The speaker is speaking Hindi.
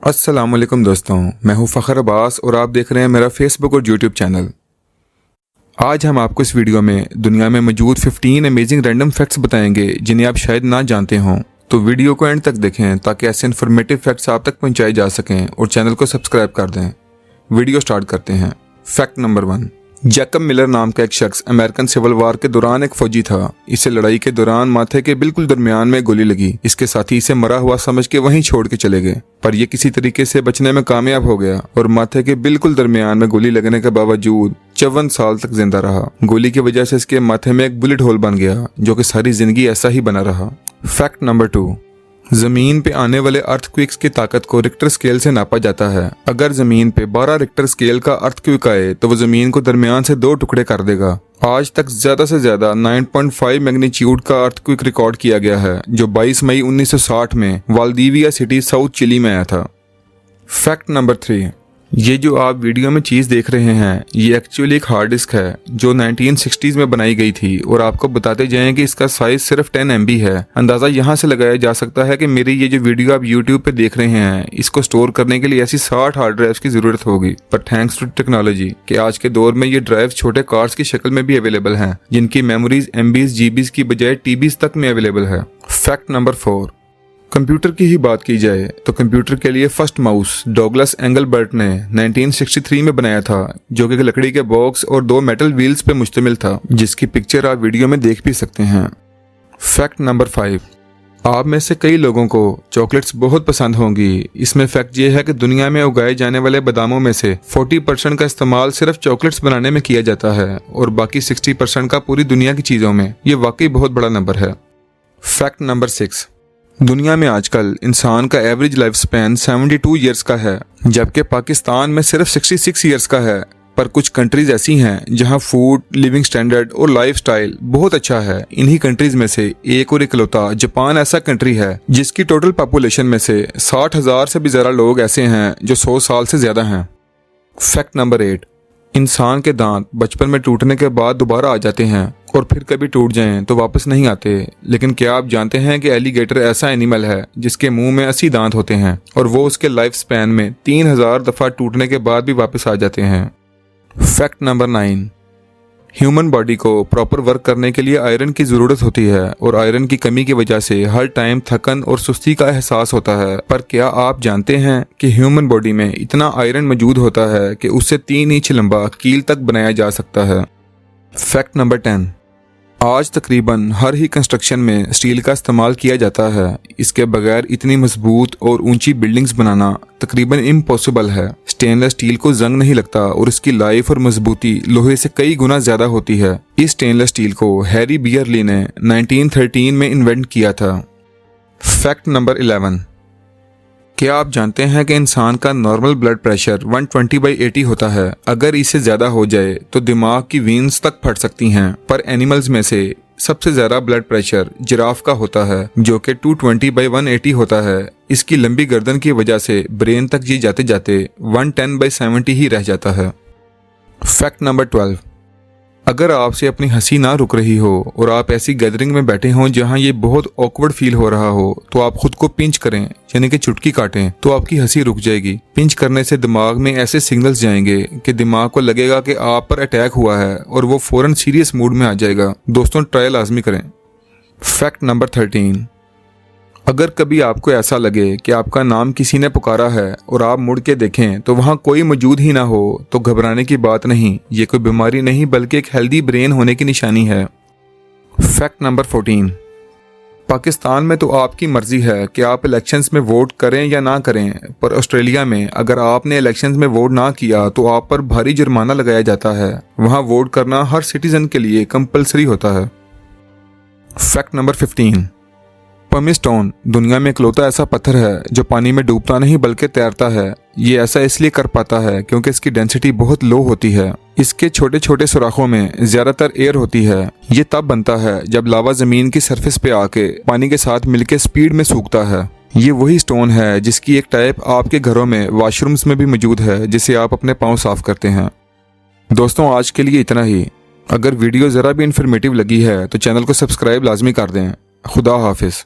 अस्सलामुअलैकुम दोस्तों, मैं हूं फ़खर अब्बास और आप देख रहे हैं मेरा फेसबुक और यूट्यूब चैनल। आज हम आपको इस वीडियो में दुनिया में मौजूद 15 अमेजिंग रैंडम फैक्ट्स बताएंगे जिन्हें आप शायद ना जानते हों। तो वीडियो को एंड तक देखें ताकि ऐसे इन्फॉर्मेटिव फैक्ट्स आप तक पहुंचाए जा सकें और चैनल को सब्सक्राइब कर दें। वीडियो स्टार्ट करते हैं। Fact number 1। जैकब मिलर नाम का एक शख्स अमेरिकन सिविल वार के दौरान एक फौजी था। इसे लड़ाई के दौरान माथे के बिल्कुल दरमियान में गोली लगी। इसके साथी इसे मरा हुआ समझ के वहीं छोड़ के चले गए, पर यह किसी तरीके से बचने में कामयाब हो गया और माथे के बिल्कुल दरमियान में गोली लगने के बावजूद 54 साल तक जिंदा रहा। गोली की वजह से इसके माथे में एक बुलेट होल बन गया जो कि सारी जिंदगी ऐसा ही बना रहा। Fact number 2। जमीन पे आने वाले अर्थक्वेक्स की ताकत को रिक्टर स्केल से नापा जाता है। अगर जमीन पे 12 रिक्टर स्केल का अर्थक्वेक आए तो वो जमीन को दरमियान से 2 टुकड़े कर देगा। आज तक ज्यादा से ज्यादा 9.5 मैग्नीट्यूड का अर्थक्वेक रिकॉर्ड किया गया है जो 22 मई 1960 में वाल्दीविया सिटी साउथ चिली में आया था। Fact number 3। ये जो आप वीडियो में चीज देख रहे हैं ये एक्चुअली एक हार्ड डिस्क है जो 1960s में बनाई गई थी और आपको बताते जाएं कि इसका साइज सिर्फ 10 MB है। अंदाजा यहाँ से लगाया जा सकता है कि मेरी ये जो वीडियो आप YouTube पे देख रहे हैं इसको स्टोर करने के लिए ऐसी 60 हार्ड ड्राइव्स की जरूरत होगी, पर थैंक्स टू टेक्नोलॉजी कि आज के दौर में ये ड्राइव छोटे कार्ड्स की शक्ल में भी अवेलेबल हैं जिनकी मेमोरीज MBs GBs की बजाय TBs तक में अवेलेबल है। Fact number 4। कंप्यूटर की ही बात की जाए तो कंप्यूटर के लिए फर्स्ट माउस डॉगलस एंगलबर्ट ने 1963 में बनाया था जो कि लकड़ी के बॉक्स और 2 मेटल व्हील्स पे मुश्तमिल था, जिसकी पिक्चर आप वीडियो में देख भी सकते हैं। Fact number 5। आप में से कई लोगों को चॉकलेट्स बहुत पसंद होंगी। इसमें फैक्ट ये है कि दुनिया में उगाए जाने वाले बादामों में से 40% का इस्तेमाल सिर्फ चॉकलेट्स बनाने में किया जाता है और बाकी 60% का पूरी दुनिया की चीजों में। ये वाकई बहुत बड़ा नंबर है। Fact number 6। दुनिया में आजकल इंसान का एवरेज लाइफ स्पैन 72 ईयर्स का है जबकि पाकिस्तान में सिर्फ 66 ईयर्स का है। पर कुछ कंट्रीज ऐसी हैं जहां फूड, लिविंग स्टैंडर्ड और लाइफस्टाइल बहुत अच्छा है। इन्हीं कंट्रीज में से एक और इकलौता जापान ऐसा कंट्री है जिसकी टोटल पॉपुलेशन में से 60,000 से भी ज्यादा लोग ऐसे हैं जो 100 साल से ज्यादा हैं। Fact number 8। इंसान के दांत बचपन में टूटने के बाद दोबारा आ जाते हैं और फिर कभी टूट जाएं तो वापस नहीं आते। लेकिन क्या आप जानते हैं कि एलिगेटर ऐसा एनिमल है जिसके मुंह में 80 दांत होते हैं और वो उसके लाइफ स्पैन में 3000 दफा टूटने के बाद भी वापस आ जाते हैं। Fact number 9। ह्यूमन बॉडी को प्रॉपर वर्क करने के लिए आयरन की जरूरत होती है और आयरन की कमी की वजह से हर टाइम थकन और सुस्ती का एहसास होता है। पर क्या आप जानते हैं कि ह्यूमन बॉडी में इतना आयरन मौजूद होता है कि उससे 3 इंच लंबा कील तक बनाया जा सकता है। Fact number 10। आज तकरीबन हर ही कंस्ट्रक्शन में स्टील का इस्तेमाल किया जाता है। इसके बगैर इतनी मजबूत और ऊंची बिल्डिंग्स बनाना तकरीबन इम्पॉसिबल है। स्टेनलेस स्टील को जंग नहीं लगता और इसकी लाइफ और मजबूती लोहे से कई गुना ज्यादा होती है। इस स्टेनलेस स्टील को हैरी बियरली ने 1913 में इन्वेंट किया था। Fact number 11। क्या आप जानते हैं कि इंसान का नॉर्मल ब्लड प्रेशर 120/80 होता है। अगर इससे ज्यादा हो जाए तो दिमाग की वेन्स तक फट सकती हैं। पर एनिमल्स में से सबसे ज्यादा ब्लड प्रेशर जिराफ का होता है जो कि 220/180 होता है। इसकी लंबी गर्दन की वजह से ब्रेन तक ये जाते जाते 110/70 ही रह जाता है। Fact number 12। अगर आपसे अपनी हंसी ना रुक रही हो और आप ऐसी गैदरिंग में बैठे हों जहां ये बहुत ऑकवर्ड फील हो रहा हो तो आप खुद को पिंच करें यानी कि चुटकी काटें तो आपकी हंसी रुक जाएगी। पिंच करने से दिमाग में ऐसे सिग्नल्स जाएंगे कि दिमाग को लगेगा कि आप पर अटैक हुआ है और वो फौरन सीरियस मूड में आ जाएगा। दोस्तों ट्राई लाजमी करें। Fact number 13। अगर कभी आपको ऐसा लगे कि आपका नाम किसी ने पुकारा है और आप मुड़ के देखें तो वहां कोई मौजूद ही ना हो तो घबराने की बात नहीं, ये कोई बीमारी नहीं बल्कि एक हेल्दी ब्रेन होने की निशानी है। Fact number 14। पाकिस्तान में तो आपकी मर्जी है कि आप इलेक्शंस में वोट करें या ना करें, पर ऑस्ट्रेलिया में अगर आपने इलेक्शंस में वोट ना किया तो आप पर भारी जुर्माना लगाया जाता है। वहां वोट करना हर सिटीजन के लिए कंपलसरी होता है। Fact number 15। पमी स्टोन दुनिया में इकलौता ऐसा पत्थर है जो पानी में डूबता नहीं बल्कि तैरता है। ये ऐसा इसलिए कर पाता है क्योंकि इसकी डेंसिटी बहुत लो होती है। इसके छोटे छोटे सुराखों में ज्यादातर एयर होती है। ये तब बनता है जब लावा जमीन की सरफेस पे आके पानी के साथ मिलके स्पीड में सूखता है। ये वही स्टोन है जिसकी एक टाइप आपके घरों में वॉशरूम्स में भी मौजूद है जिसे आप अपने पाँव साफ करते हैं। दोस्तों आज के लिए इतना ही। अगर वीडियो जरा भी इंफॉर्मेटिव लगी है तो चैनल को सब्सक्राइब लाजमी कर दें। खुदा हाफिज।